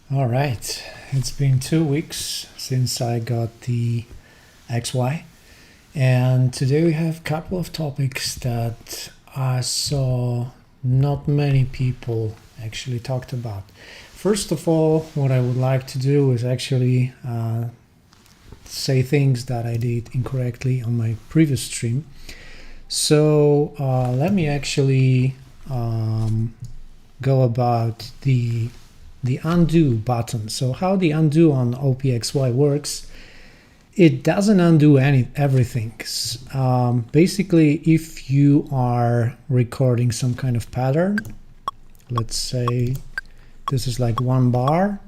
All right, it's been 2 weeks since I got the XY, and today we have a couple of topics that I saw not many people actually talked about. First of all, what I would like to do is actually say things that I did incorrectly on my previous stream. So let me actually go about the undo button. So how the undo on OPXY works, it doesn't undo everything. Basically, if you are recording some kind of pattern, let's say this is like 1 bar,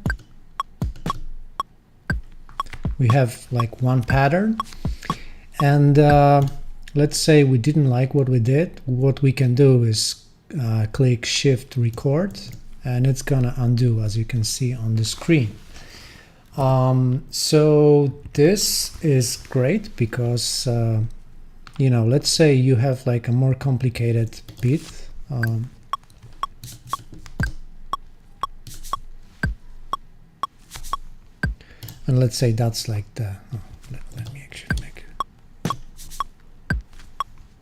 we have like one pattern, and let's say we didn't like what we did. What we can do is click Shift Record, and it's gonna undo, as you can see on the screen. So this is great because let's say you have like a more complicated beat. And let's say that's like the let me actually make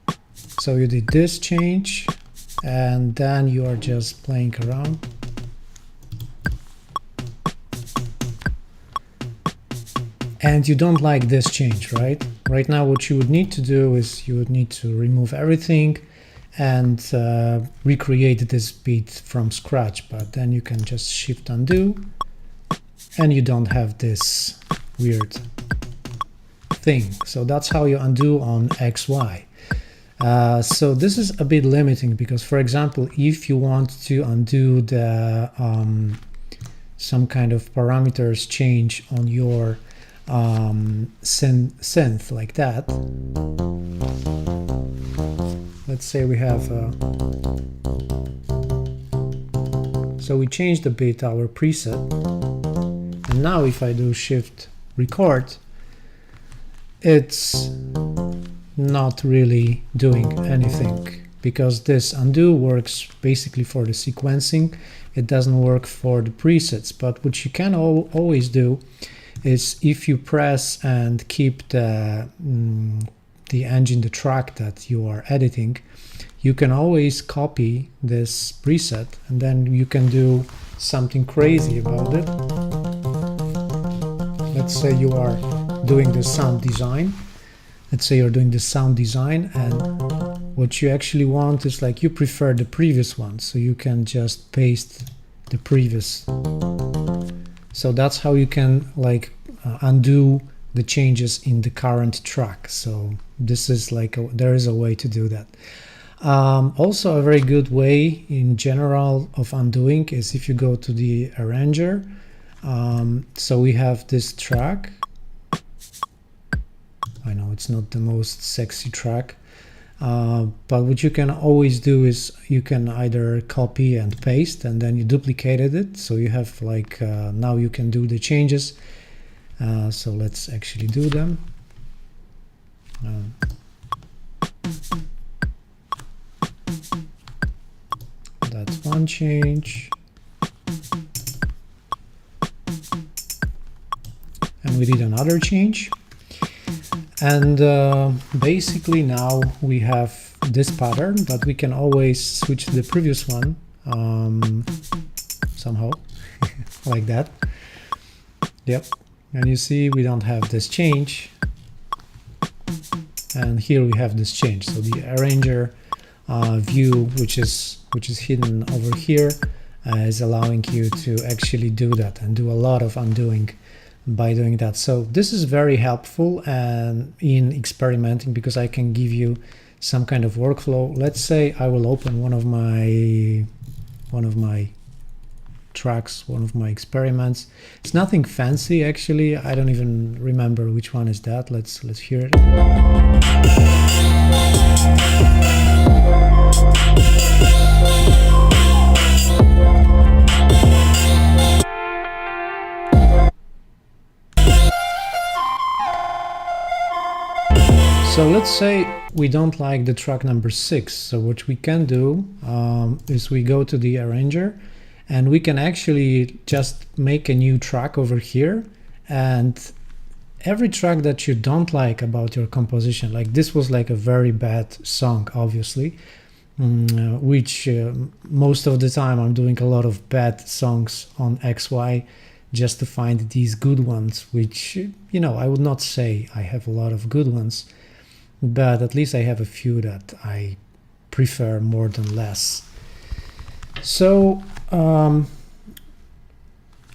it. So you did this change, and then you are just playing around. And you don't like this change, right? Right now what you would need to do is you would need to remove everything and recreate this beat from scratch, but then you can just Shift Undo and you don't have this weird thing. So that's how you undo on XY. So this is a bit limiting because, for example, if you want to undo the some kind of parameters change on your synth like that, let's say we have so we changed a bit our preset, and now if I do Shift Record, it's not really doing anything because this undo works basically for the sequencing. It doesn't work for the presets. But what you can always do is, if you press and keep the engine, the track that you are editing, you can always copy this preset and then you can do something crazy about it. Let's say you are doing the sound design. Let's say you're doing the sound design, and what you actually want is, like, you prefer the previous one, so you can just paste the previous. So that's how you can undo the changes in the current track. So this is like there is a way to do that. Also, a very good way in general of undoing is if you go to the arranger. So we have this track. I know it's not the most sexy track, but what you can always do is you can either copy and paste, and then you duplicated it, so you have now you can do the changes. So let's actually do them. That's one change, and we did another change. And basically now we have this pattern, but we can always switch to the previous one somehow like that. Yep, and you see we don't have this change, and here we have this change. So the arranger view, which is hidden over here, is allowing you to actually do that and do a lot of undoing by doing that. So this is very helpful and in experimenting, because I can give you some kind of workflow. Let's say I will open one of my tracks, one of my experiments. It's nothing fancy actually. I don't even remember which one is that. Let's hear it. So let's say we don't like the track number 6. So what we can do is we go to the arranger and we can actually just make a new track over here, and every track that you don't like about your composition, like this was like a very bad song, obviously, which most of the time I'm doing a lot of bad songs on XY just to find these good ones, which, you know, I would not say I have a lot of good ones, but at least I have a few that I prefer more than less. So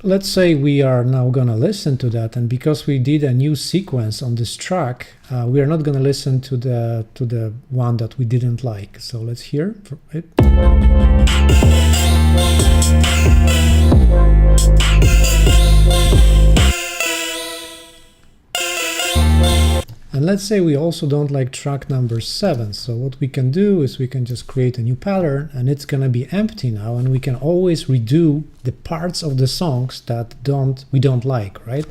let's say we are now gonna listen to that, and because we did a new sequence on this track, we are not gonna listen to the one that we didn't like. So let's hear it. And let's say we also don't like track number 7. So what we can do is we can just create a new pattern, and it's gonna be empty now, and we can always redo the parts of the songs that we don't like, right?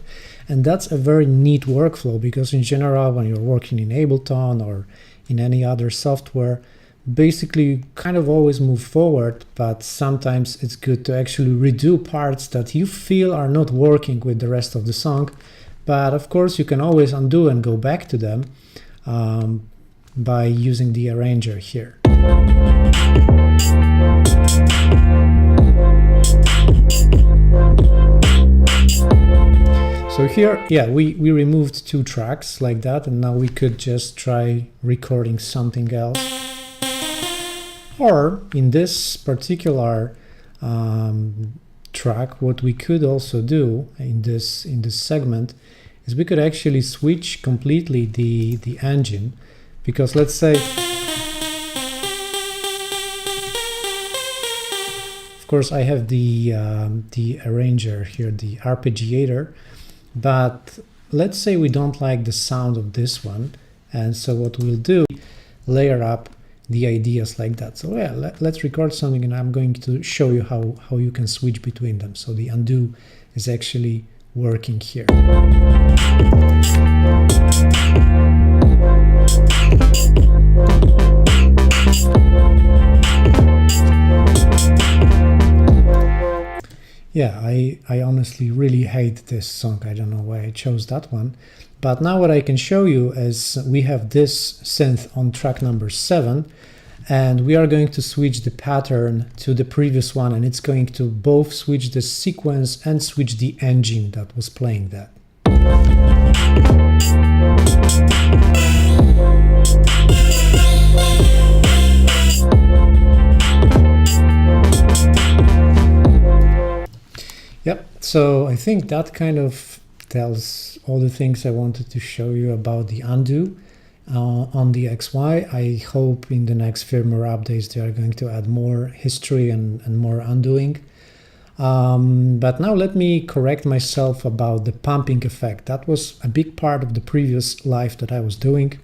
And that's a very neat workflow, because in general, when you're working in Ableton or in any other software, basically you kind of always move forward, but sometimes it's good to actually redo parts that you feel are not working with the rest of the song. But of course, you can always undo and go back to them by using the arranger here. So here, yeah, we removed 2 tracks like that, and now we could just try recording something else. Or in this particular track, what we could also do in this segment is we could actually switch completely the engine, because let's say, of course, I have the arranger here, the arpeggiator, but let's say we don't like the sound of this one, and so what we'll do, layer up the ideas like that. So yeah, let's record something, and I'm going to show you how you can switch between them. So the undo is actually working here. Yeah, I honestly really hate this song. I don't know why I chose that one. But now what I can show you is we have this synth on track number 7, and we are going to switch the pattern to the previous one, and it's going to both switch the sequence and switch the engine that was playing that. Yep, so I think that kind of tells all the things I wanted to show you about the undo on the XY. I hope in the next firmware updates they are going to add more history and more undoing. But now let me correct myself about the pumping effect. That was a big part of the previous live that I was doing.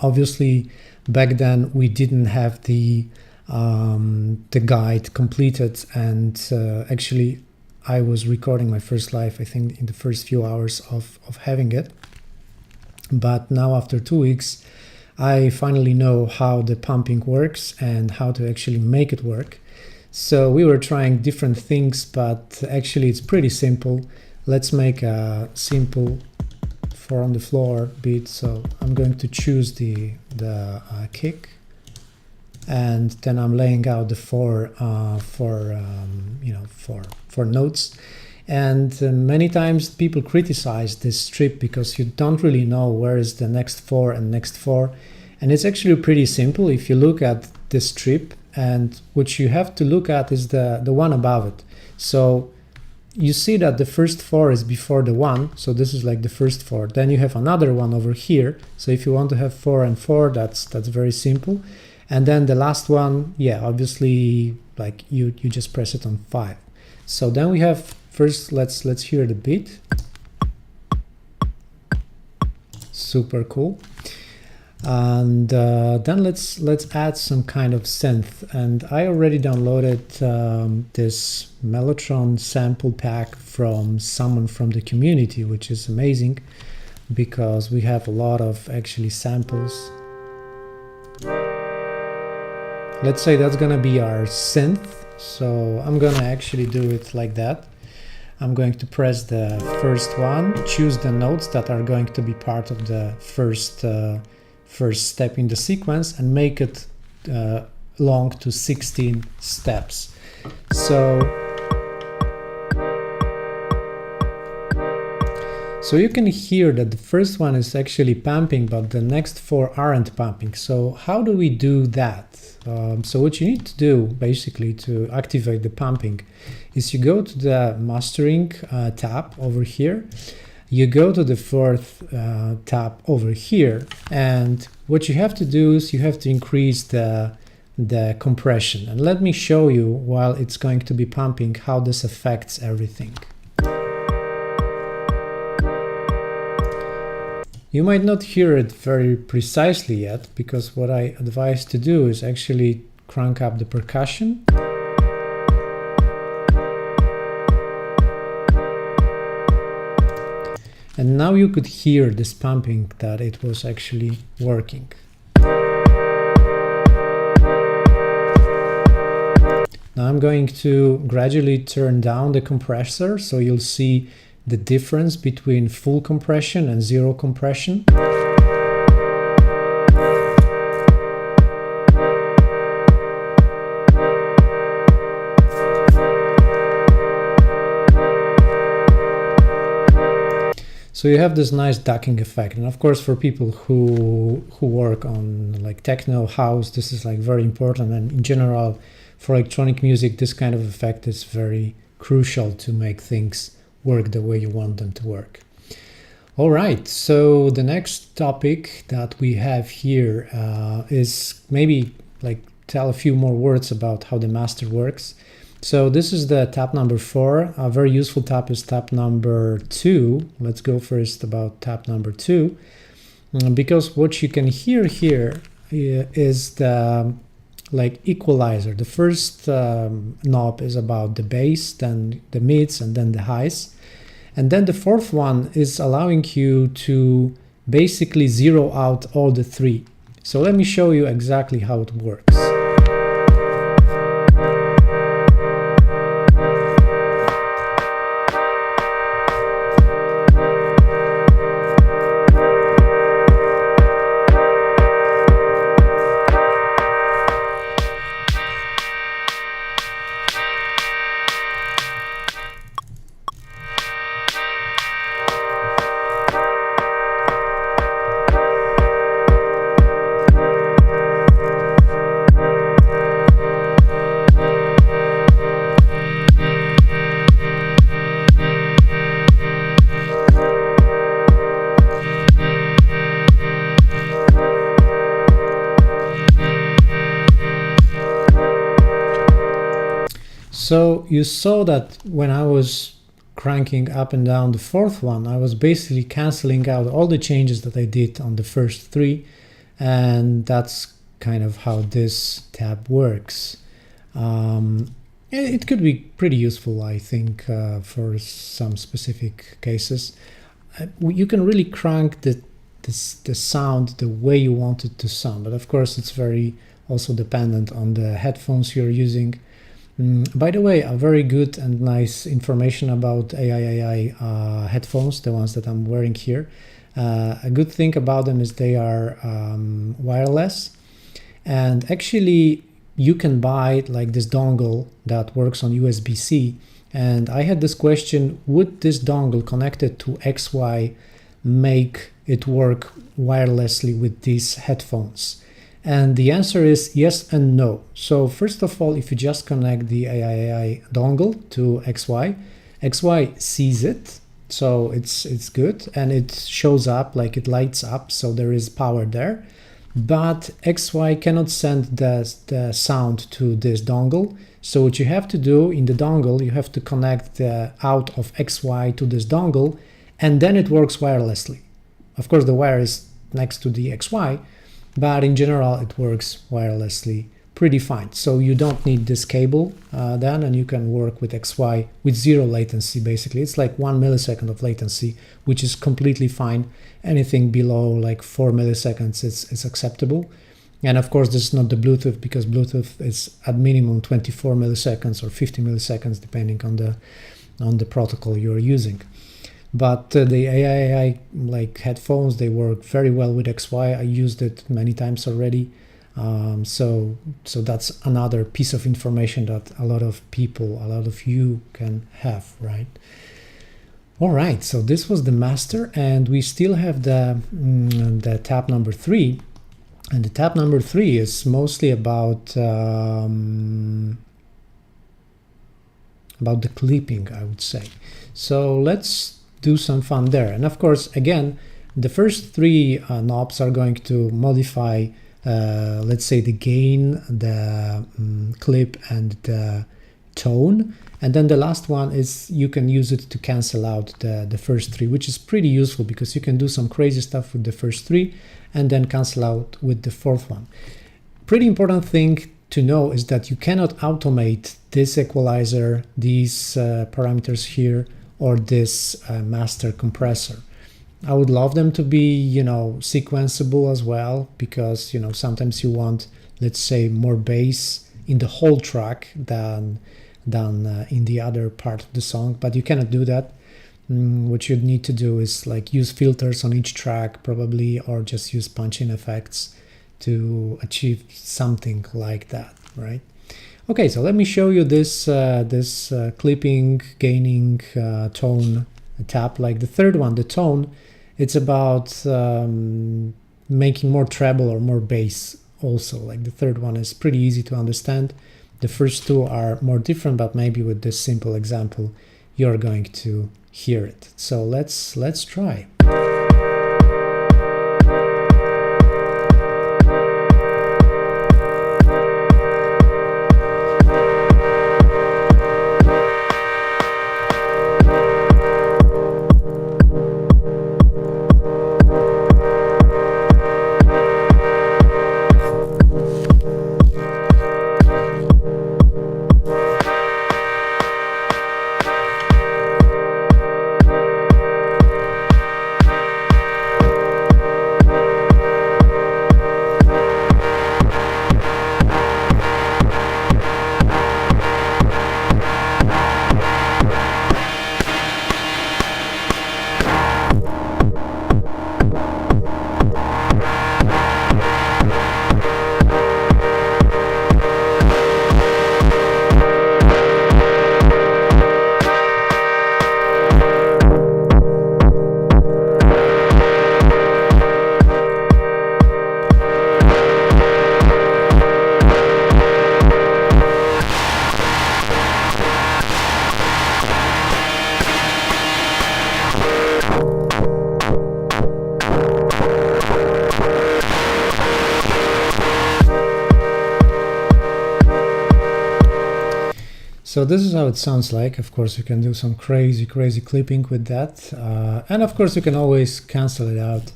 Obviously, back then we didn't have the guide completed, and actually I was recording my first live, I think, in the first few hours of having it. But now after 2 weeks, I finally know how the pumping works and how to actually make it work. So we were trying different things, but actually it's pretty simple. Let's make a simple 4 on the floor beat. So I'm going to choose the kick, and then I'm laying out the four notes. And many times people criticize this strip because you don't really know where is the next 4 and next 4, and it's actually pretty simple if you look at this strip, and what you have to look at is the one above it. So you see that the first 4 is before the 1, so this is like the first 4. Then you have another one over here, so if you want to have 4 and 4, that's very simple. And then the last one, yeah, obviously, like you just press it on 5. So then we have, first let's hear the beat. Super cool. And then let's add some kind of synth. And I already downloaded this Mellotron sample pack from someone from the community, which is amazing because we have a lot of actually samples. Let's say that's gonna be our synth. So I'm gonna actually do it like that. I'm going to press the first one, choose the notes that are going to be part of the first step in the sequence, and make it long to 16 steps. So you can hear that the first one is actually pumping, but the next four aren't pumping. So how do we do that? So what you need to do basically to activate the pumping is you go to the mastering tab over here, you go to the fourth tab over here, and what you have to do is you have to increase the compression. And let me show you, while it's going to be pumping, how this affects everything. You might not hear it very precisely yet, because what I advise to do is actually crank up the percussion. And now you could hear this pumping, that it was actually working. Now I'm going to gradually turn down the compressor, so you'll see the difference between full compression and zero compression. So you have this nice ducking effect, and of course for people who work on like techno, house, this is like very important, and in general for electronic music this kind of effect is very crucial to make things work the way you want them to work. All right, so the next topic that we have here is maybe like tell a few more words about how the master works. So this is the tab number 4. A very useful tab is tab number 2. Let's go first about tab number 2, because what you can hear here is the like equalizer. The first knob is about the bass, then the mids, and then the highs. And then the fourth one is allowing you to basically zero out all the three. So let me show you exactly how it works. So you saw that when I was cranking up and down the fourth one, I was basically canceling out all the changes that I did on the first three, and that's kind of how this tab works. It could be pretty useful, I think, for some specific cases. You can really crank the sound the way you want it to sound, but of course it's very also dependent on the headphones you're using. By the way, a very good and nice information about AI headphones, the ones that I'm wearing here. A good thing about them is they are wireless, and actually you can buy like this dongle that works on USB-C. And I had this question, would this dongle connected to XY make it work wirelessly with these headphones? And the answer is yes and no. So first of all, if you just connect the AI dongle to XY sees it, so it's good, and it shows up, like it lights up, so there is power there. But XY cannot send the sound to this dongle. So what you have to do in the dongle, you have to connect the out of XY to this dongle, and then it works wirelessly. Of course, the wire is next to the XY, but in general it works wirelessly pretty fine. So you don't need this cable then, and you can work with XY with zero latency. Basically it's like 1 millisecond of latency, which is completely fine. Anything below like 4 milliseconds is acceptable. And of course, this is not the Bluetooth, because Bluetooth is at minimum 24 milliseconds or 50 milliseconds, depending on the protocol you're using. But the AI like headphones, they work very well with XY. I used it many times already. So that's another piece of information that a lot of people, a lot of you can have, right? All right, so this was the master, and we still have the tab number 3. And the tab number 3 is mostly about the clipping, I would say. So let's do some fun there. And of course, again, the first 3 knobs are going to modify, let's say, the gain, the clip, and the tone. And then the last one is you can use it to cancel out the first 3, which is pretty useful because you can do some crazy stuff with the first 3 and then cancel out with the 4th one. Pretty important thing to know is that you cannot automate this equalizer, these parameters here, or this master compressor. I would love them to be, you know, sequenceable as well, because, you know, sometimes you want, let's say, more bass in the whole track than in the other part of the song, but you cannot do that. What you'd need to do is like use filters on each track probably, or just use punch-in effects to achieve something like that, right? Okay, so let me show you this clipping, gaining, tone tab. Like the third one, the tone, it's about making more treble or more bass also. Like the third one is pretty easy to understand. The first 2 are more different, but maybe with this simple example you're going to hear it. So let's try. So this is how it sounds like. Of course, you can do some crazy clipping with that, and of course you can always cancel it out.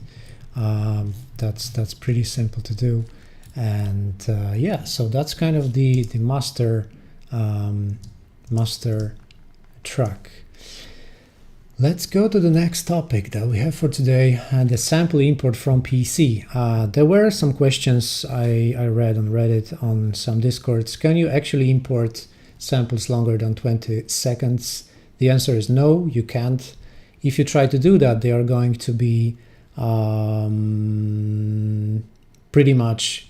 That's pretty simple to do. And yeah, so that's kind of the master track. Let's go to the next topic that we have for today, the sample import from PC. There were some questions I read on Reddit, on some discords. Can you actually import samples longer than 20 seconds? The answer is no, you can't. If you try to do that, they are going to be pretty much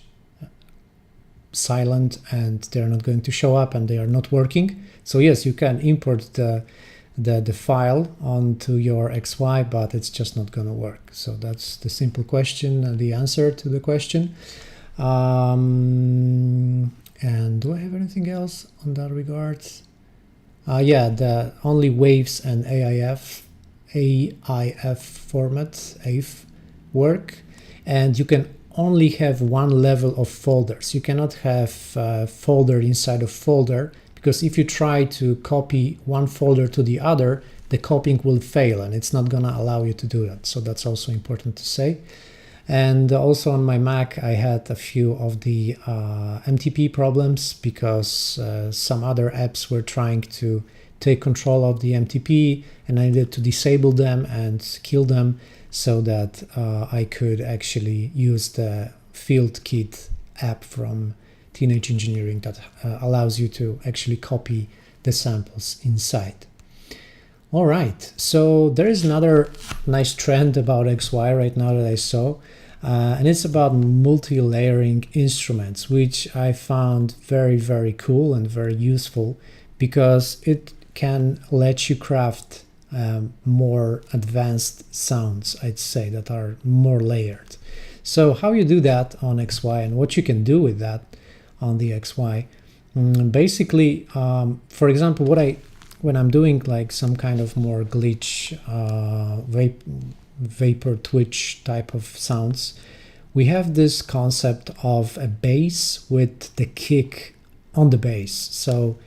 silent, and they're not going to show up, and they are not working. So yes, you can import the file onto your XY, but it's just not going to work. So that's the simple question, the answer to the question. And do I have anything else on that regard? Yeah, the only waves and AIF format, AIF, work, and you can only have one level of folders. You cannot have folder inside of folder, because if you try to copy one folder to the other, the copying will fail, and it's not gonna allow you to do that. So that's also important to say. And also on my Mac, I had a few of the MTP problems, because some other apps were trying to take control of the MTP, and I needed to disable them and kill them so that I could actually use the field kit app from Teenage Engineering that allows you to actually copy the samples inside. All right, so there is another nice trend about XY right now that I saw, and it's about multi-layering instruments, which I found very, very cool and very useful because it can let you craft more advanced sounds, I'd say, that are more layered. So how you do that on XY and what you can do with that on the XY. Basically, for example, when I'm doing like some kind of more glitch, vapor twitch type of sounds, we have this concept of a bass with the kick on the bass. So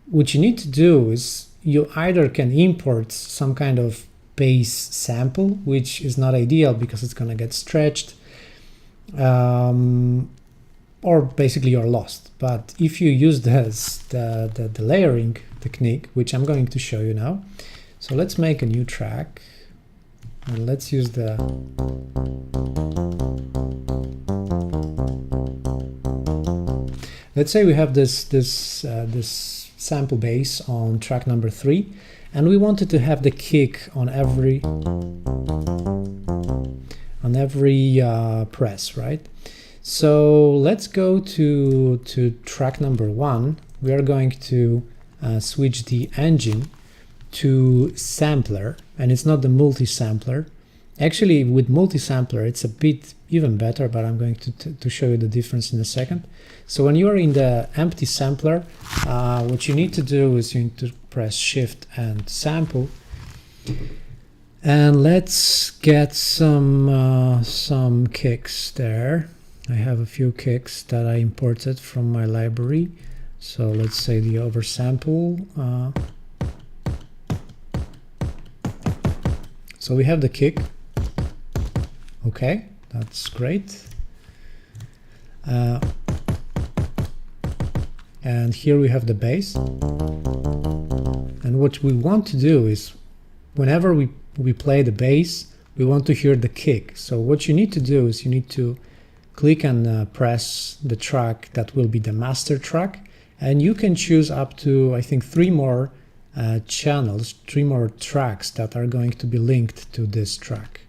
what you need to do is you either can import some kind of bass sample, which is not ideal because it's going to get stretched, or basically you're lost. But if you use the layering technique, which I'm going to show you now, so let's make a new track and let's use the let's say we have this sample bass on track number 3, and we wanted to have the kick on every press, right? So let's go to track number 1. We are going to switch the engine to sampler, and it's not the multi-sampler. Actually, with multi-sampler, it's a bit even better, but I'm going to show you the difference in a second. So when you're in the empty sampler, what you need to do is you need to press Shift and Sample. And let's get some kicks there. I have a few kicks that I imported from my library. So let's say the oversample. So we have the kick. Okay, that's great. And here we have the bass. And what we want to do is whenever we play the bass, we want to hear the kick. So what you need to do is you need to click and press the track that will be the master track, and you can choose up to, I think, 3 more channels, 3 more tracks that are going to be linked to this track.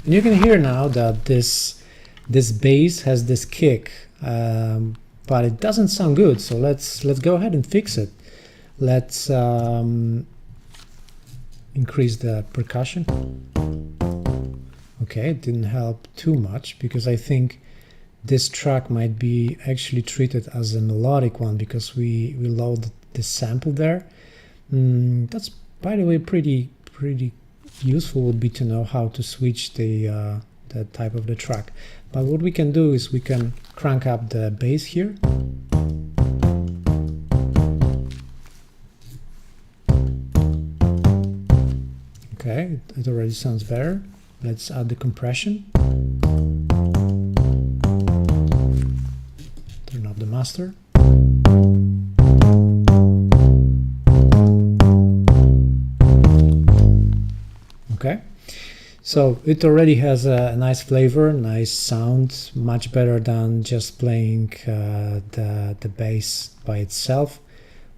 And you can hear now that this bass has this kick, but it doesn't sound good. So let's go ahead and fix it. Let's increase the percussion. Okay, it didn't help too much because I think this track might be actually treated as a melodic one because we load the sample there. That's, by the way, pretty useful would be to know how to switch the type of the track. But what we can do is we can crank up the bass here. Okay, it already sounds better. Let's add the compression. Turn up the master. Okay, so it already has a nice flavor, nice sound, much better than just playing the bass by itself.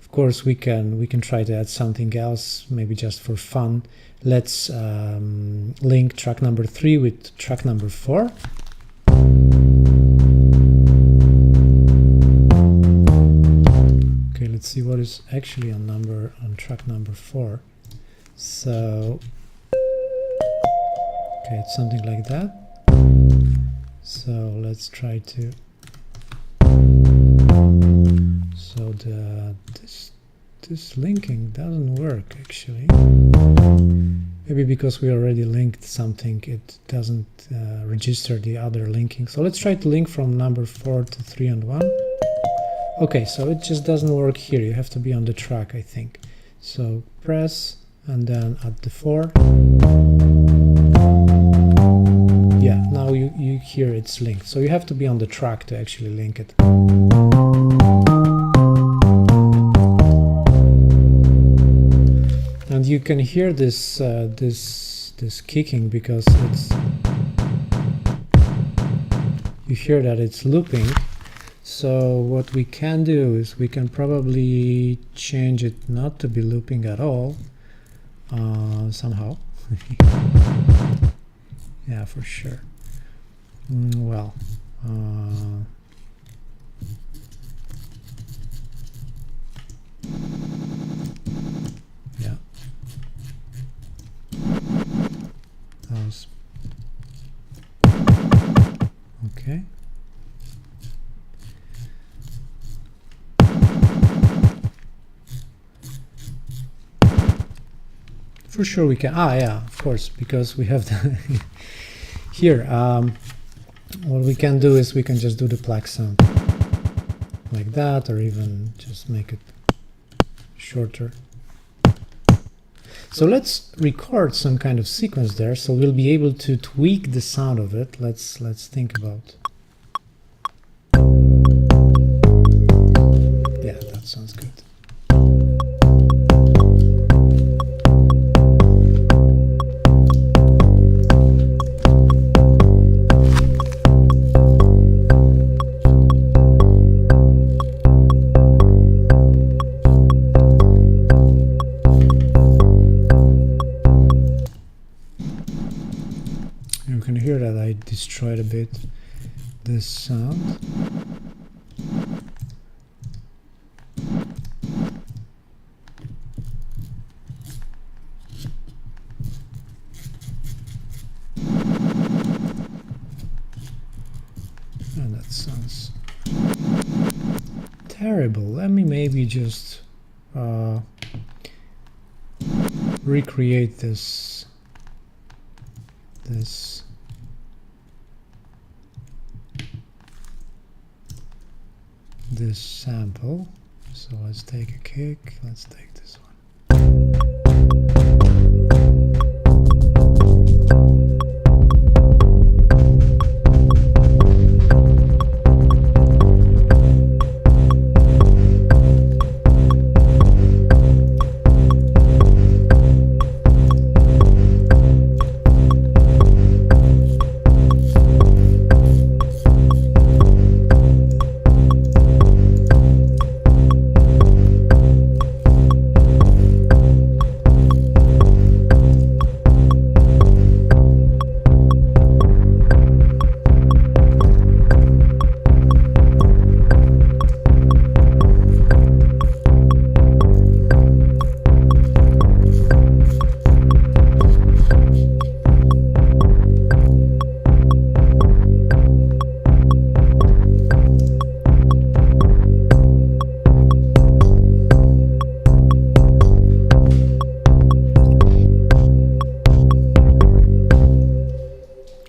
Of course, we can try to add something else, maybe just for fun. Let's link track number 3 with track number 4. Okay, let's see what is actually on track number 4. So okay, it's something like that. So let's try to. So this linking doesn't work actually. Maybe because we already linked something, it doesn't register the other linking. So let's try to link from number 4 to 3 and 1. Okay, so it just doesn't work here. You have to be on the track, I think. So press and then add the 4. Yeah, now you hear it's linked. So you have to be on the track to actually link it. And you can hear this this kicking because you hear that it's looping. So what we can do is we can probably change it not to be looping at all somehow. Yeah, for sure. Well, yeah, that was okay. For sure we can. Ah, yeah, of course, because we have the here. What we can do is we can just do the plaque sound like that, or even just make it shorter. So let's record some kind of sequence there, so we'll be able to tweak the sound of it. Let's think about. Yeah, that sounds good. You can hear that I destroyed a bit this sound. And that sounds terrible. Let me maybe just recreate this sample. So let's take a kick. Let's take this one.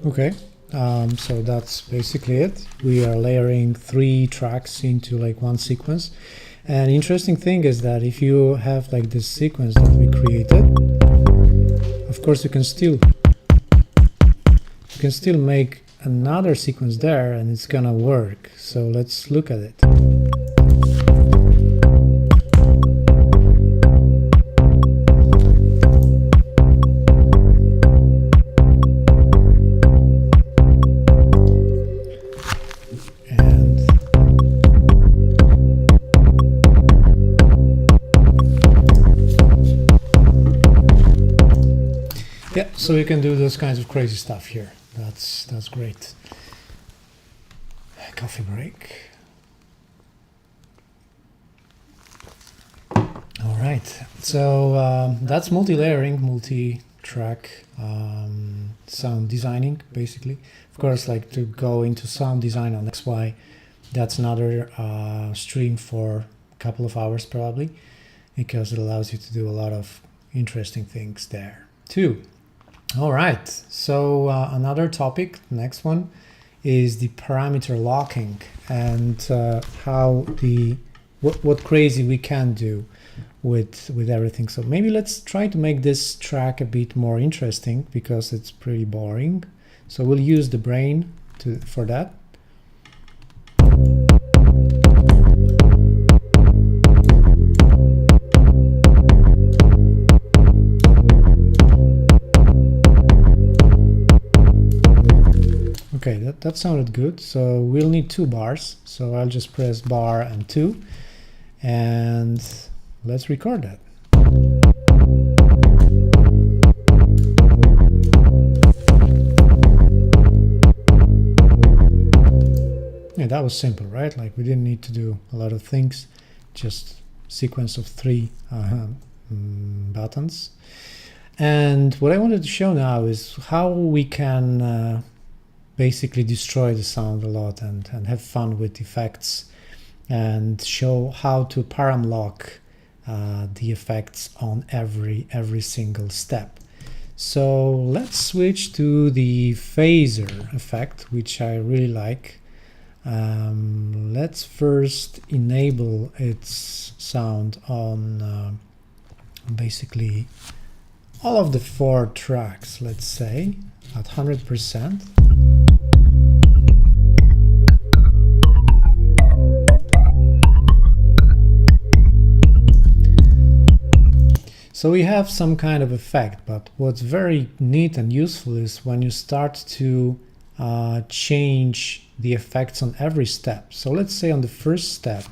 Okay, so that's basically it. We are layering 3 tracks into like one sequence. And interesting thing is that if you have like this sequence that we created, of course you can still make another sequence there and it's gonna work. So let's look at it. Yeah, so you can do those kinds of crazy stuff here. That's great. Coffee break. All right, so that's multi-layering, multi-track sound designing, basically. Of course, like to go into sound design on XY, that's another stream for a couple of hours probably, because it allows you to do a lot of interesting things there too. All right, so another topic, next one, is the parameter locking and how what crazy we can do with everything. So maybe let's try to make this track a bit more interesting because it's pretty boring. So we'll use the brain for that. Okay, that sounded good. So we'll need 2 bars. So I'll just press bar and 2, and let's record that. Yeah, that was simple, right? Like we didn't need to do a lot of things, just sequence of 3 buttons. And what I wanted to show now is how we can basically destroy the sound a lot and have fun with effects, and show how to param lock the effects on every single step. So let's switch to the phaser effect, which I really like. Let's first enable its sound on basically all of the 4 tracks, let's say, at 100%. So we have some kind of effect, but what's very neat and useful is when you start to change the effects on every step. So let's say on the first step,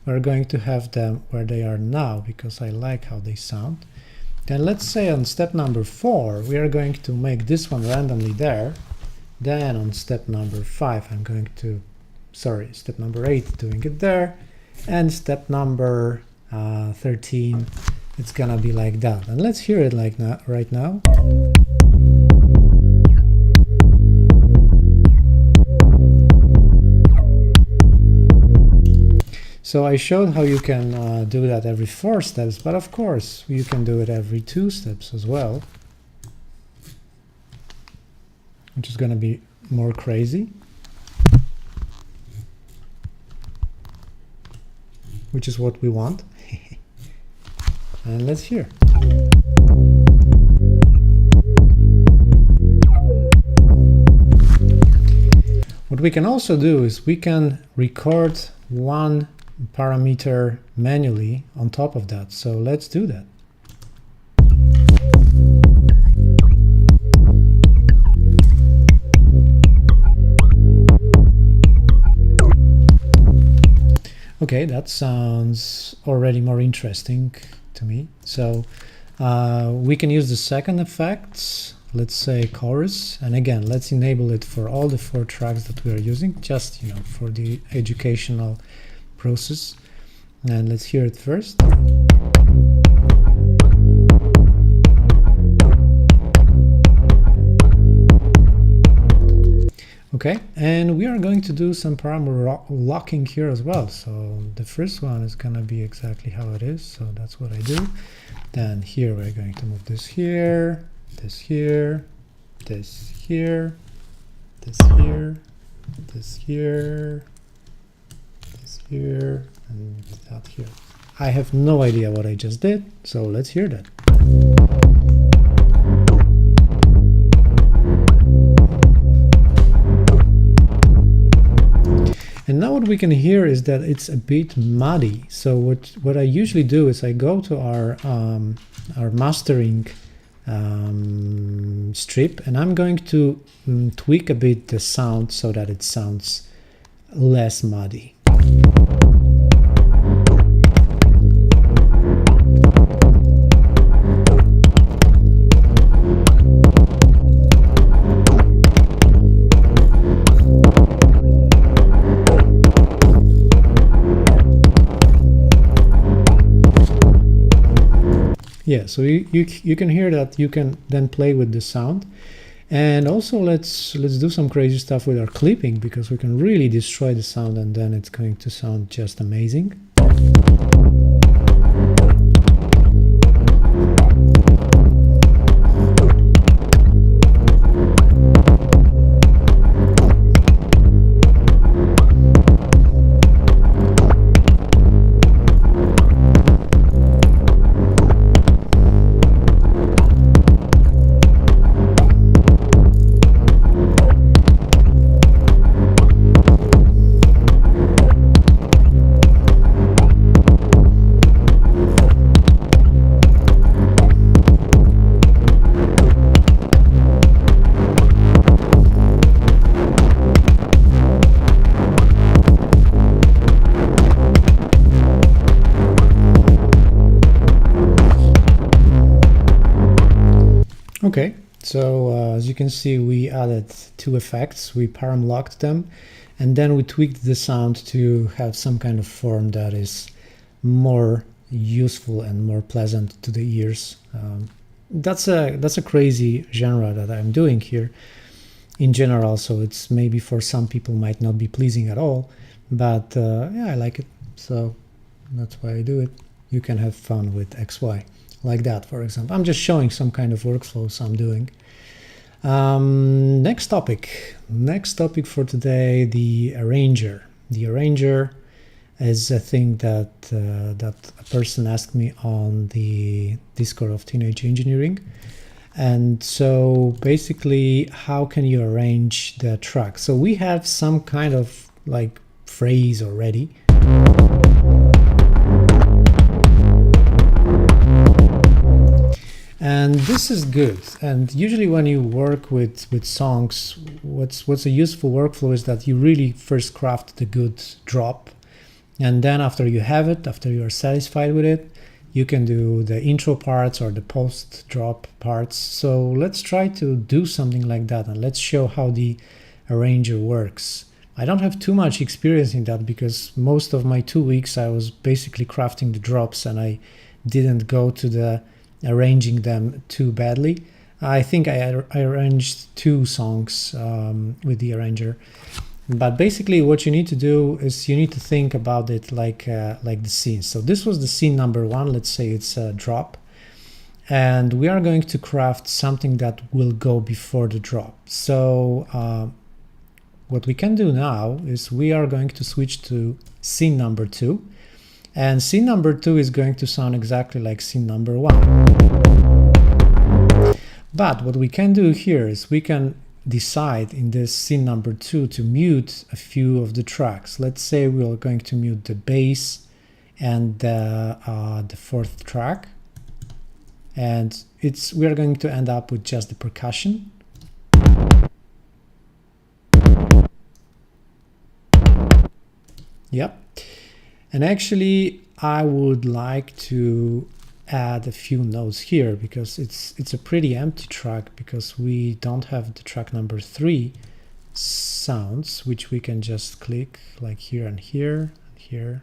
we're going to have them where they are now, because I like how they sound. Then let's say on step number 4, we are going to make this one randomly there. Then on step number 5, I'm going to, sorry, step number 8, doing it there. And step number 13, it's gonna be like that. And let's hear it like that right now. So I showed how you can do that every 4 steps, but of course you can do it every 2 steps as well, which is going to be more crazy, which is what we want. And let's hear. What we can also do is we can record 1 parameter manually on top of that. So let's do that. Okay, that sounds already more interesting to me. So we can use the second effect, let's say chorus, and again, let's enable it for all the 4 tracks that we are using, just, you know, for the educational process. And let's hear it first. Okay, and we are going to do some parameter locking here as well. So the first one is going to be exactly how it is, so that's what I do. Then here we're going to move this here, this here, this here, this here, this here, this here, and that here. I have no idea what I just did, so let's hear that. And now what we can hear is that it's a bit muddy. So what I usually do is I go to our mastering strip, and I'm going to tweak a bit the sound so that it sounds less muddy. Yeah, so you can hear that you can then play with the sound. And also let's do some crazy stuff with our clipping, because we can really destroy the sound and then it's going to sound just amazing. Okay, so as you can see, we added two effects. We param locked them, and then we tweaked the sound to have some kind of form that is more useful and more pleasant to the ears. That's a crazy genre that I'm doing here in general, so it's maybe for some people might not be pleasing at all, but yeah, I like it, so that's why I do it. You can have fun with XY like that, for example. I'm just showing some kind of workflows I'm doing. Next topic for today, the arranger. The arranger is a thing that that a person asked me on the Discord of Teenage Engineering. And so basically, how can you arrange the track? So we have some kind of like phrase already. And this is good. And usually when you work with songs, what's a useful workflow is that you really first craft the good drop. And then after you have it, after you are satisfied with it, you can do the intro parts or the post drop parts. So let's try to do something like that, and let's show how the arranger works. I don't have too much experience in that because most of my 2 weeks I was basically crafting the drops and I didn't go to the arranging them too badly. I think I arranged 2 songs with the arranger. But basically what you need to do is you need to think about it like the scene. So this was the scene number 1, let's say it's a drop. And we are going to craft something that will go before the drop. So what we can do now is we are going to switch to scene number 2. And scene number 2 is going to sound exactly like scene number 1. But what we can do here is we can decide in this scene number 2 to mute a few of the tracks. Let's say we are going to mute the bass and the 4th track, and we are going to end up with just the percussion. Yep. And actually I would like to add a few notes here because it's a pretty empty track because we don't have the track number 3 sounds, which we can just click like here and here and here.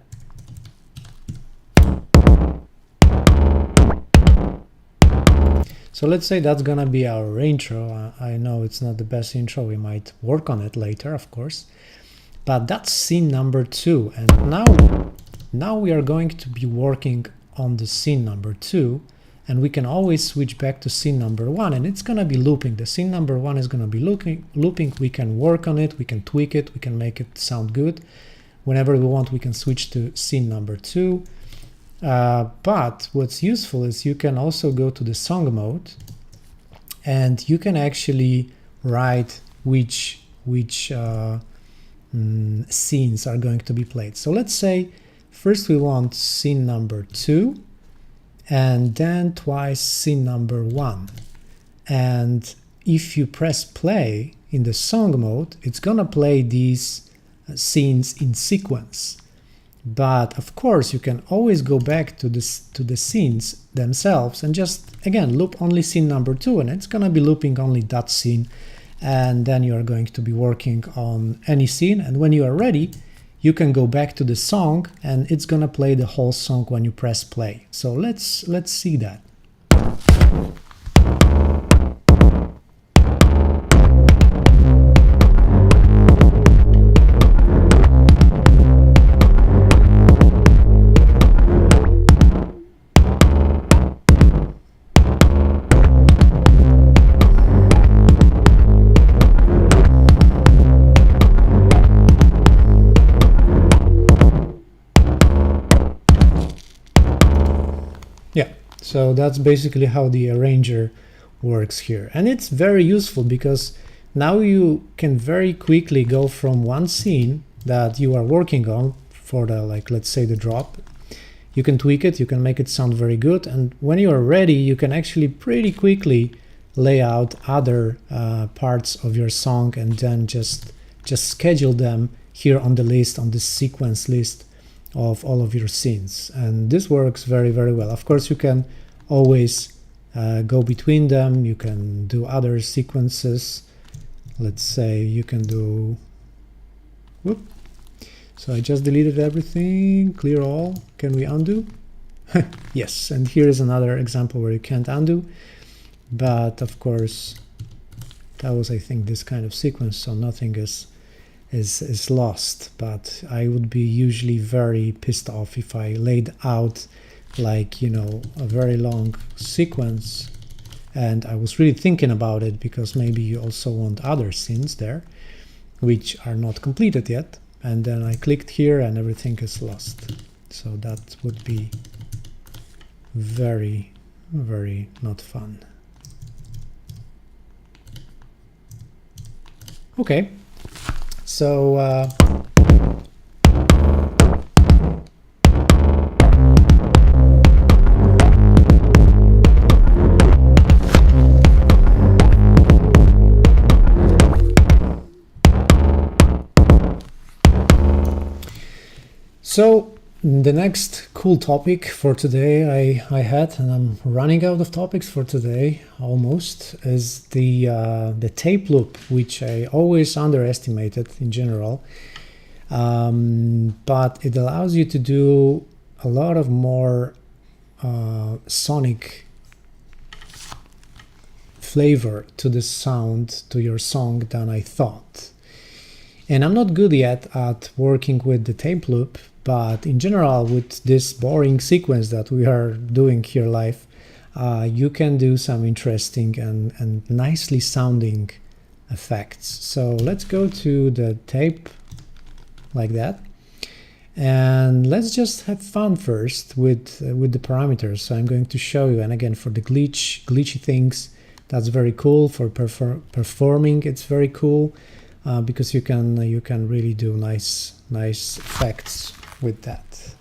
So let's say that's gonna be our intro. I know it's not the best intro, we might work on it later, of course, but that's scene number 2. And now we are going to be working on the scene number 2, and we can always switch back to scene number 1, and it's gonna be looping. The scene number 1 is gonna be looping. We can work on it, we can tweak it, we can make it sound good. Whenever we want, we can switch to scene number 2. But what's useful is you can also go to the song mode, and you can actually write which scenes are going to be played. So let's say first we want scene number 2, and then twice scene number 1. And if you press play in the song mode, it's gonna play these scenes in sequence. But of course, you can always go back to the scenes themselves and just, again, loop only scene number 2, and it's gonna be looping only that scene. And then you are going to be working on any scene, and when you are ready, you can go back to the song and it's gonna play the whole song when you press play. So let's see that. Yeah, so that's basically how the arranger works here. And it's very useful because now you can very quickly go from one scene that you are working on for the, like, let's say the drop. You can tweak it, you can make it sound very good, and when you are ready, you can actually pretty quickly lay out other parts of your song and then just schedule them here on the list, on this sequence list of all of your scenes. And this works very, very well. Of course, you can always go between them. You can do other sequences. Let's say you can do, whoop. So I just deleted everything, clear all. Can we undo? Yes, and here is another example where you can't undo, but of course that was, I think, this kind of sequence, so nothing is lost. But I would be usually very pissed off if I laid out, like, you know, a very long sequence, and I was really thinking about it, because maybe you also want other scenes there which are not completed yet, and then I clicked here and everything is lost. So that would be very, very not fun. Okay, so the next cool topic for today I had, and I'm running out of topics for today almost, is the tape loop, which I always underestimated in general, but it allows you to do a lot of more sonic flavor to the sound, to your song, than I thought. And I'm not good yet at working with the tape loop, but in general, with this boring sequence that we are doing here live, you can do some interesting and nicely sounding effects. So let's go to the tape like that, and let's just have fun first with the parameters. So I'm going to show you, and again, for the glitchy things, that's very cool. For performing, it's very cool, because you can really do nice effects with that.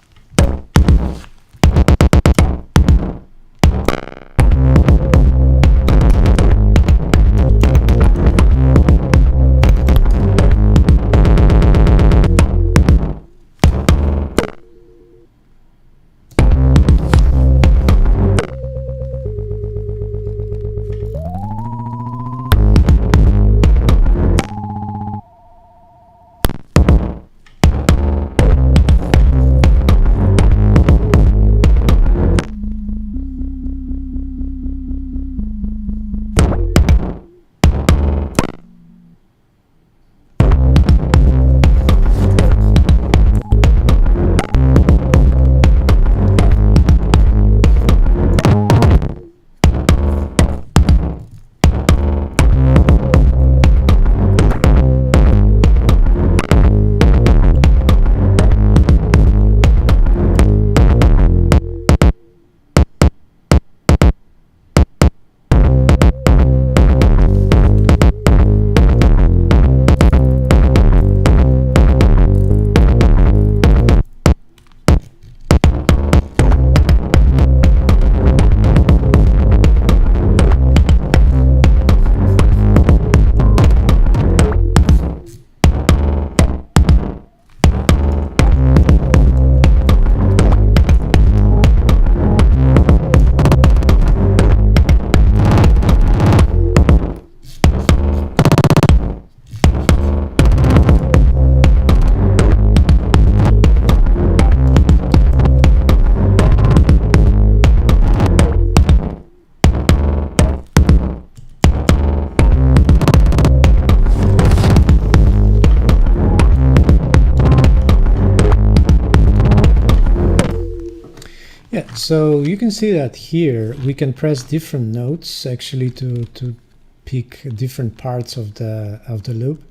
Yeah, so you can see that here we can press different notes actually to pick different parts of the loop.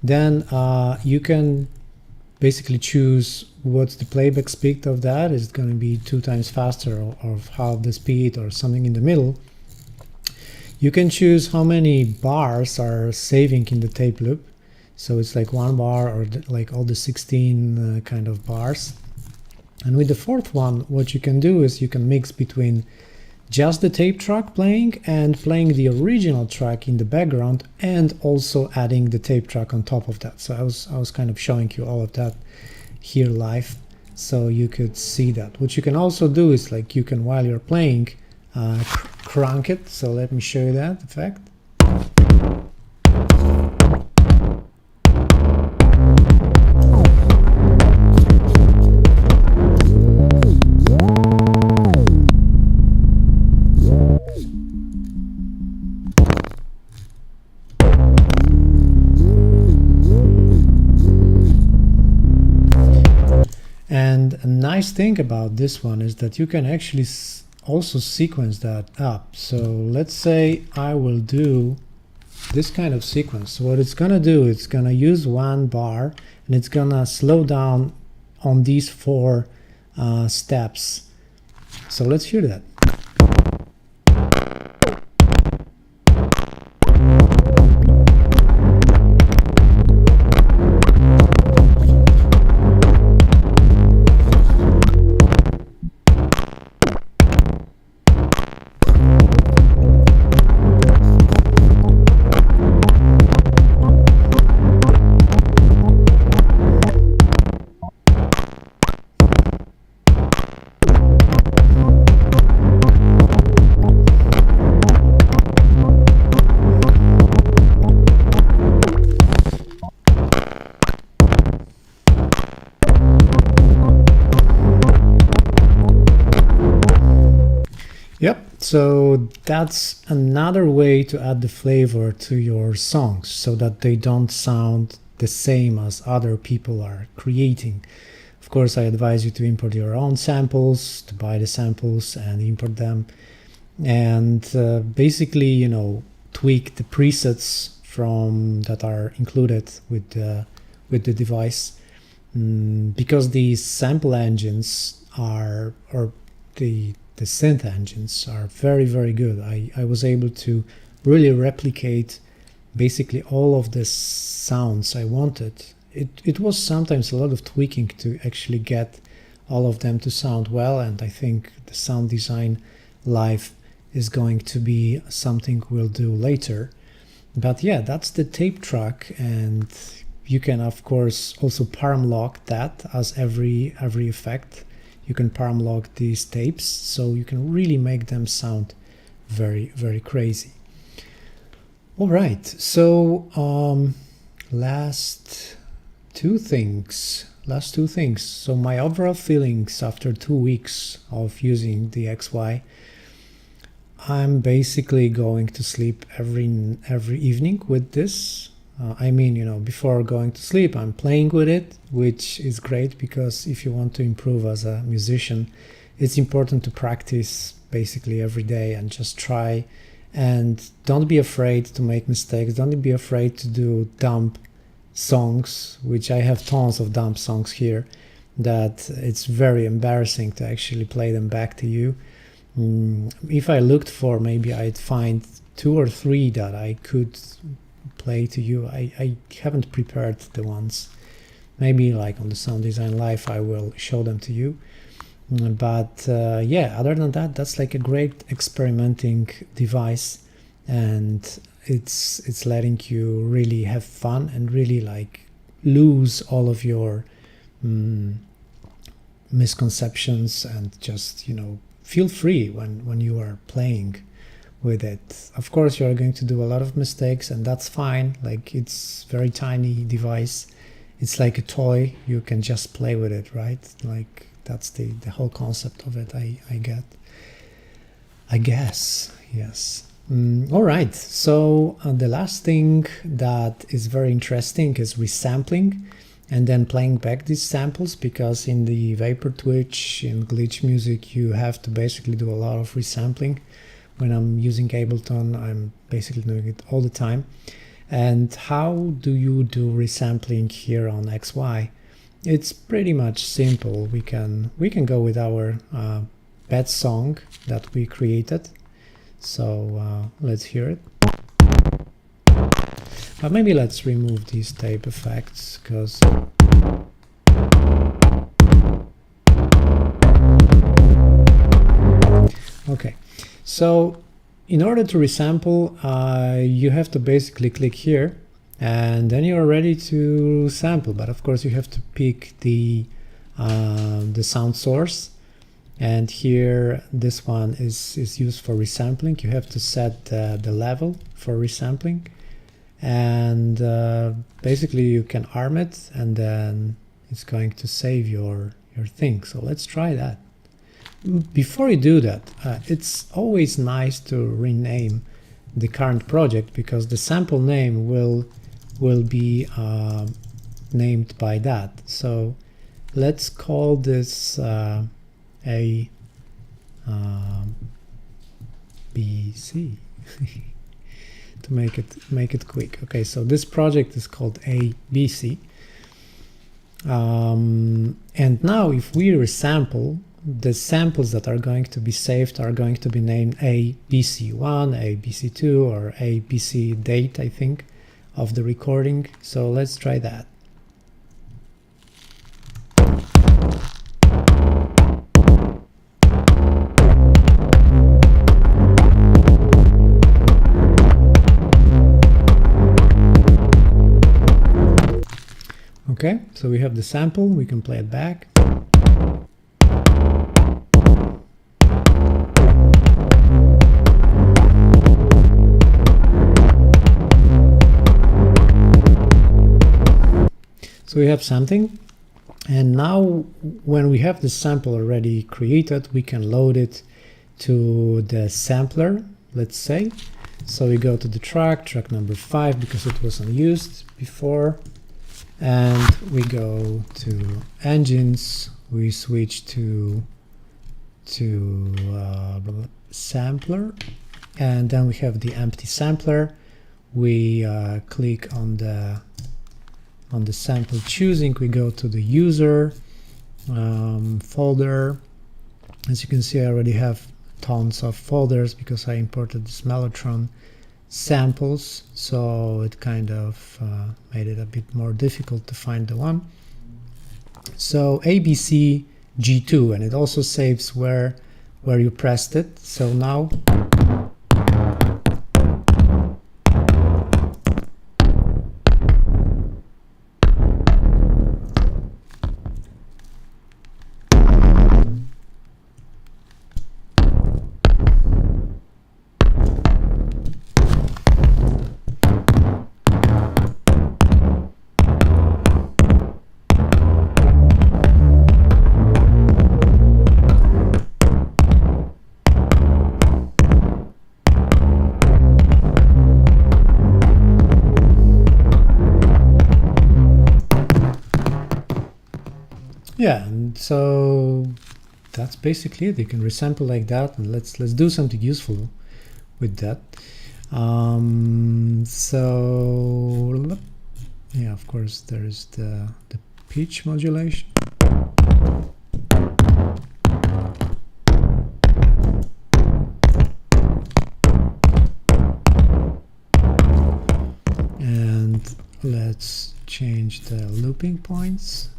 Then you can basically choose what's the playback speed of that. Is it going to be 2 times faster, or half the speed, or something in the middle? You can choose how many bars are saving in the tape loop. So it's like 1 bar, or like all the 16 kind of bars. And with the fourth one, what you can do is you can mix between just the tape track playing and playing the original track in the background, and also adding the tape track on top of that. So I was kind of showing you all of that here live, so you could see that. What you can also do is, like, you can, while you're playing, crank it. So let me show you that effect. And a nice thing about this one is that you can actually also sequence that up. So let's say I will do this kind of sequence. So what it's gonna do, it's gonna use one bar and it's gonna slow down on these 4 steps. So let's hear that. Yep, so that's another way to add the flavor to your songs so that they don't sound the same as other people are creating. Of course, I advise you to import your own samples, to buy the samples and import them, and basically, you know, tweak the presets from that are included with the device, because these sample engines are, or the synth engines are very, very good. I was able to really replicate basically all of the sounds I wanted. It was sometimes a lot of tweaking to actually get all of them to sound well, and I think the sound design live is going to be something we'll do later. But yeah, that's the tape track, and you can of course also param lock that as every effect. You can param lock these tapes, so you can really make them sound very, very crazy. All right, so last two things. So my overall feelings after 2 weeks of using the XY, I'm basically going to sleep every evening with this. I mean, you know, before going to sleep, I'm playing with it, which is great because if you want to improve as a musician, it's important to practice basically every day and just try, and don't be afraid to make mistakes. Don't be afraid to do dumb songs, which I have tons of dumb songs here that it's very embarrassing to actually play them back to you. If I looked for, maybe I'd find 2 or 3 that I could play to you. I haven't prepared the ones. Maybe like on the Sound Design Live I will show them to you. But yeah, other than that, that's like a great experimenting device, and it's letting you really have fun and really like lose all of your misconceptions and just, you know, feel free when you are playing with it. Of course, you are going to do a lot of mistakes, and that's fine. Like, it's very tiny device. It's like a toy. You can just play with it, right? Like, that's the whole concept of it. I guess, yes. All right. So the last thing that is very interesting is resampling, and then playing back these samples, because in the Vapor Twitch, in glitch music, you have to basically do a lot of resampling. When I'm using Ableton, I'm basically doing it all the time. And how do you do resampling here on XY? It's pretty much simple. We can go with our pet song that we created. So let's hear it. But maybe let's remove these tape effects, because okay. So in order to resample, you have to basically click here, and then you're ready to sample. But of course, you have to pick the sound source. And here, this one is used for resampling. You have to set the level for resampling. And basically you can arm it, and then it's going to save your thing. So let's try that. Before you do that, it's always nice to rename the current project, because the sample name will be named by that. So let's call this A B C to make it quick. Okay, so this project is called ABC, and now if we resample, the samples that are going to be saved are going to be named ABC1, ABC2, or ABC date, I think, of the recording. So let's try that. Okay, so we have the sample, we can play it back. So we have something, and now when we have the sample already created, we can load it to the sampler, let's say. So we go to the track number 5, because it was unused before, and we go to engines, we switch to sampler, and then we have the empty sampler. We click on the sample choosing, we go to the user folder. As you can see, I already have tons of folders because I imported this Mellotron samples, so it kind of made it a bit more difficult to find the one. So ABC G2, and it also saves where you pressed it. So now yeah, and so that's basically it. You can resample like that, and let's do something useful with that. So yeah, of course there is the pitch modulation. And let's change the looping points.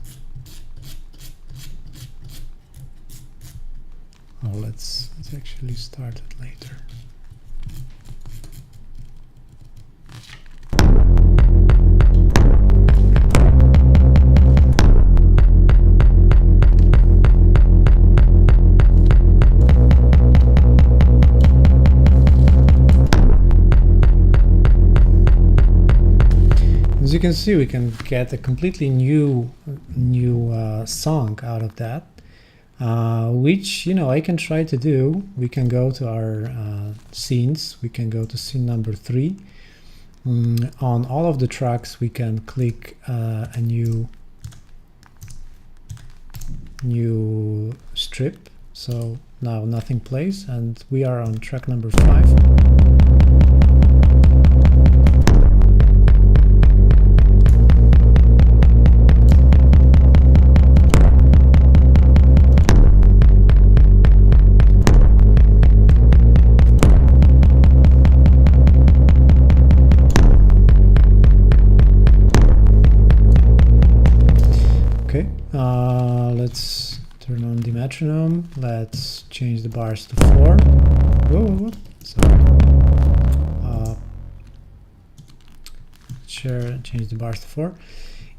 Oh, let's actually start it later. As you can see, we can get a completely new song out of that. Which, you know, I can try to do. We can go to our scenes, we can go to scene number 3. On all of the tracks we can click a new strip, so now nothing plays, and we are on track number 5. Let's turn on the metronome. Let's change the bars to 4. Whoa. Sorry. Change the bars to 4.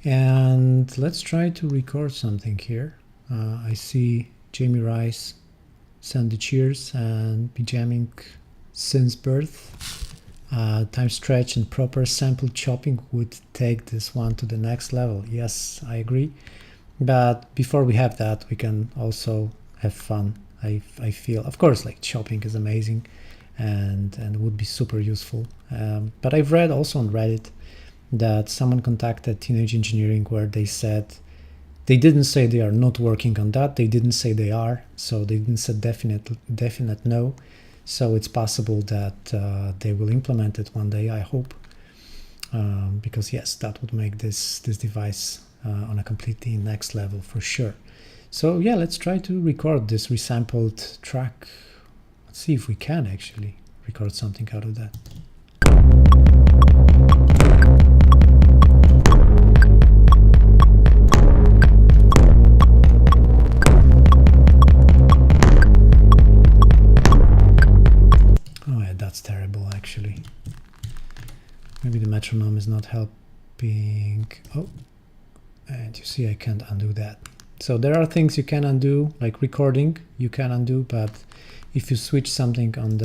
And let's try to record something here. I see Jamie Rice send the cheers and be jamming since birth. Time stretch and proper sample chopping would take this one to the next level. Yes, I agree. But before we have that, we can also have fun. I feel, of course, like chopping is amazing and would be super useful. But I've read also on Reddit that someone contacted Teenage Engineering where they said they didn't say they are not working on that. They didn't say they are, so they didn't say definite no. So it's possible that they will implement it one day, I hope, because yes, that would make this device on a completely next level for sure. So yeah, let's try to record this resampled track. Let's see if we can actually record something out of that. Oh yeah, that's terrible actually. Maybe the metronome is not helping. Oh, and you see I can't undo that. So there are things you can undo, like recording you can undo, but if you switch something on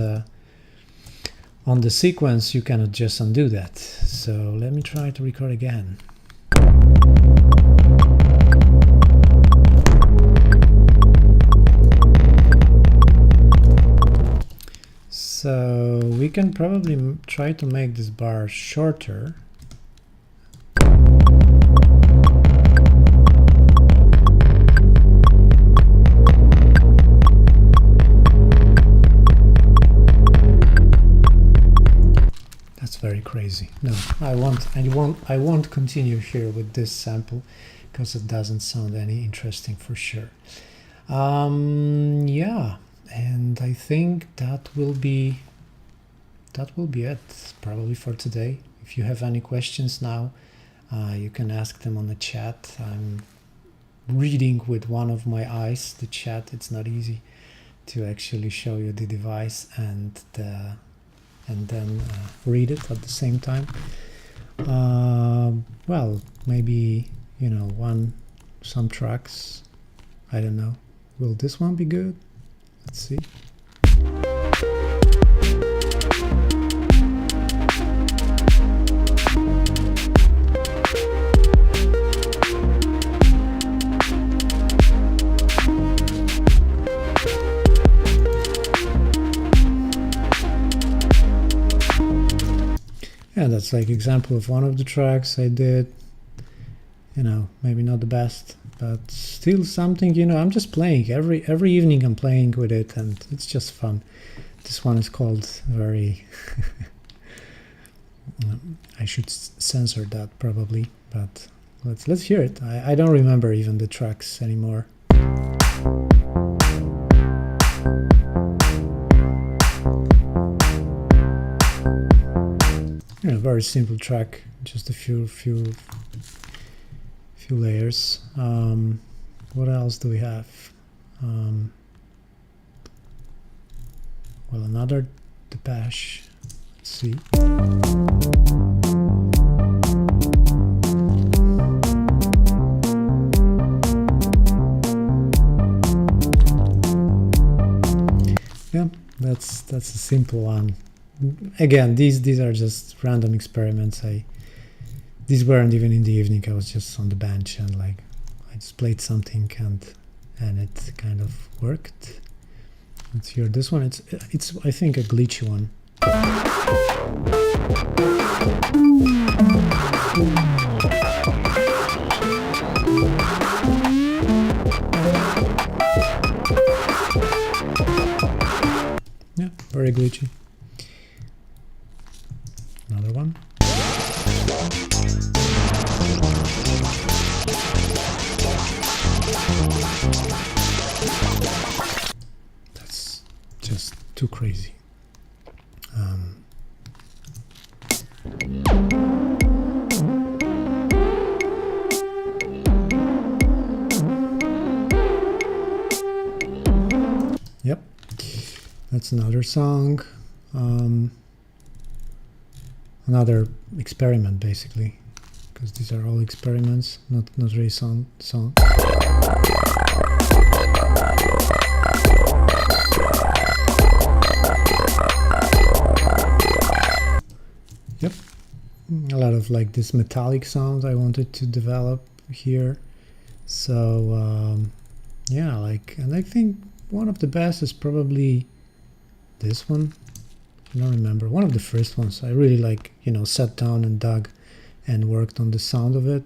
the sequence, you cannot just undo that. So let me try to record again. So we can probably try to make this bar shorter. Very crazy. No, I won't continue here with this sample because it doesn't sound any interesting for sure. Yeah, and I think that will be it probably for today. If you have any questions now, you can ask them on the chat. I'm reading with one of my eyes the chat. It's not easy to actually show you the device and then read it at the same time. Well, maybe, you know, some tracks, I don't know. Will this one be good? Let's see. Yeah, that's like example of one of the tracks I did. You know, maybe not the best, but still something, you know, I'm just playing. Every evening I'm playing with it and it's just fun. This one is called very... I should censor that probably, but let's hear it. I don't remember even the tracks anymore. Yeah, very simple track, just a few layers. What else do we have? Well, another Depeche. Let's see. Yeah, that's a simple one. Again, these are just random experiments. These weren't even in the evening. I was just on the bench and like I just played something and it kind of worked. Let's hear this one. It's I think a glitchy one. Yeah, very glitchy. Another one. That's just too crazy. Yep, that's another song. Another experiment basically, because these are all experiments, not really song. of like this metallic sound I wanted to develop here. So yeah, like, and I think one of the best is probably this one. I don't remember, one of the first ones. I really like, you know, sat down and dug and worked on the sound of it.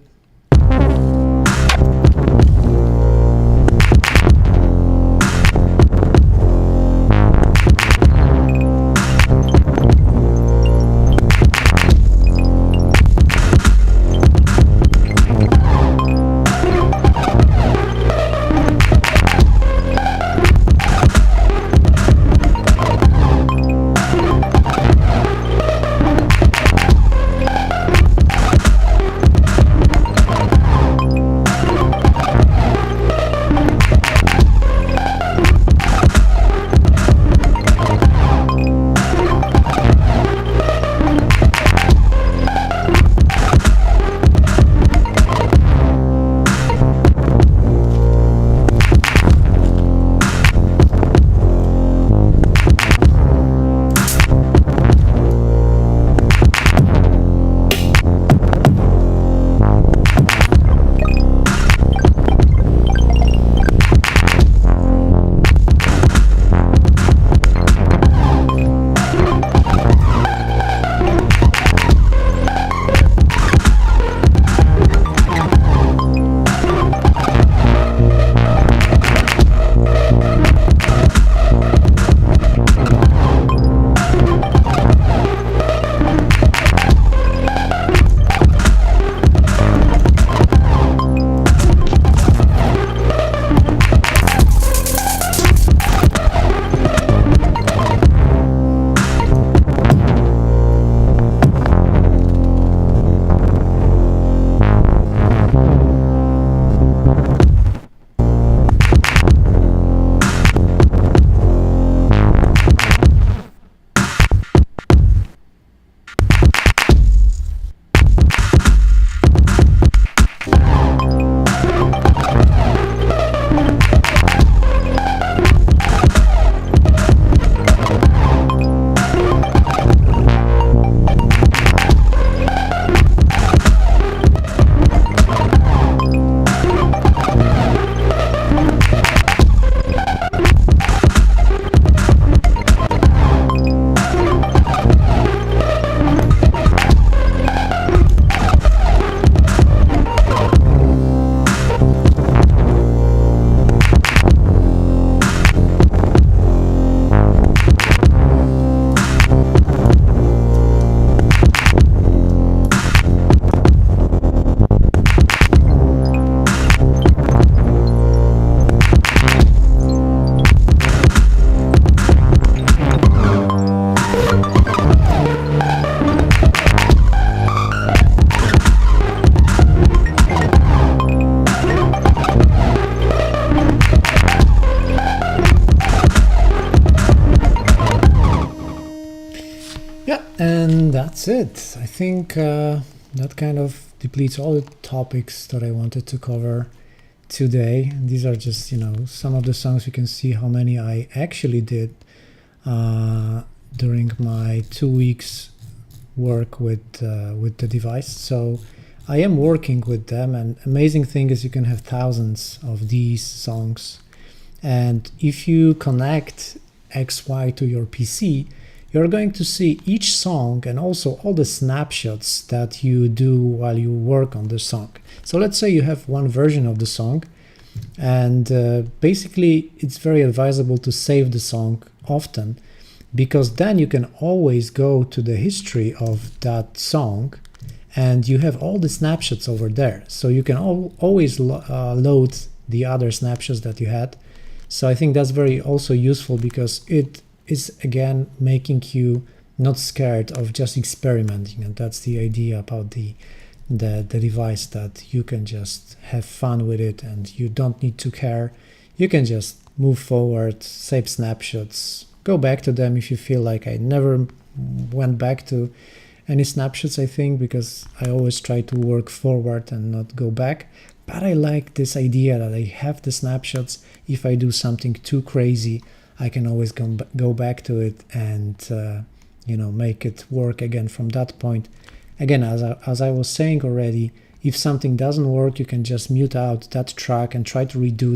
Yeah, and that's it. I think that kind of depletes all the topics that I wanted to cover today. These are just, you know, some of the songs. You can see how many I actually did during my 2 weeks work with the device. So I am working with them, and amazing thing is you can have thousands of these songs, and if you connect XY to your PC, you're going to see each song and also all the snapshots that you do while you work on the song. So let's say you have one version of the song, and basically it's very advisable to save the song often, because then you can always go to the history of that song and you have all the snapshots over there. So you can always load the other snapshots that you had. So I think that's very also useful, because it is again making you not scared of just experimenting, and that's the idea about the device, that you can just have fun with it and you don't need to care. You can just move forward, save snapshots, go back to them if you feel like. I never went back to any snapshots, I think, because I always try to work forward and not go back. But I like this idea that I have the snapshots. If I do something too crazy, I can always go back to it and you know, make it work again from that point. Again, as I was saying already, if something doesn't work, you can just mute out that track and try to redo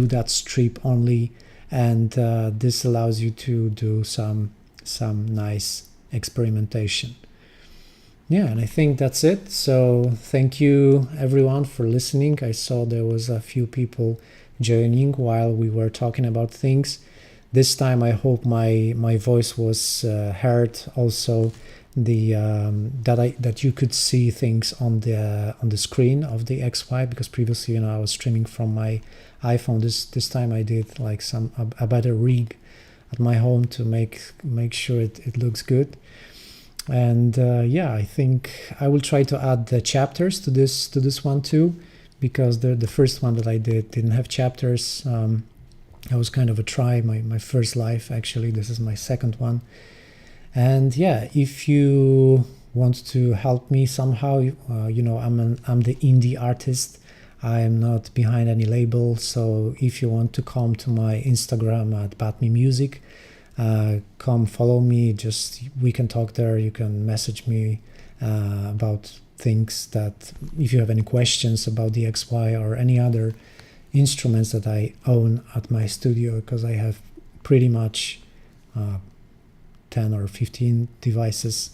that strip only, and this allows you to do some nice experimentation. Yeah, and I think that's it. So thank you everyone for listening. I saw there was a few people joining while we were talking about things. This time I hope my voice was heard. Also, that you could see things on the screen of the XY, because previously, I was streaming from my iPhone. This time I did like a better rig at my home to make sure it looks good. And yeah, I think I will try to add the chapters to this one too, because the first one that I didn't have chapters. That was kind of a try, my first live actually. This is my second one. And yeah, if you want to help me somehow, I'm the indie artist. I am not behind any label. So if you want to come to my Instagram at Batme Music, come follow me. Just we can talk there. You can message me about things, that if you have any questions about the XY or any other instruments that I own at my studio, because I have pretty much 10 or 15 devices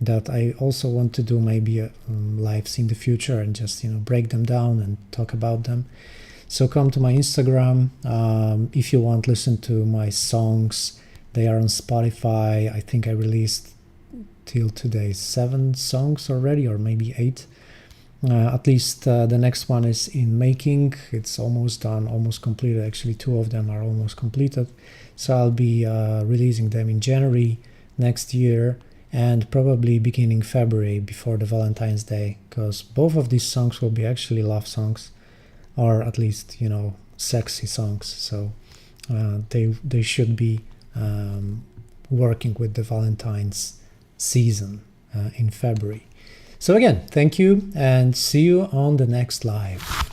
that I also want to do maybe lives in the future, and just break them down and talk about them. So come to my Instagram. If you want, listen to my songs. They are on Spotify. I think I released till today 7 songs already, or maybe 8. At least the next one is in making. It's almost done, almost completed. Actually, 2 of them are almost completed. So I'll be releasing them in January next year, and probably beginning February, before the Valentine's Day, because both of these songs will be actually love songs, or at least sexy songs. So they should be working with the Valentine's season in February. So again, thank you, and see you on the next live.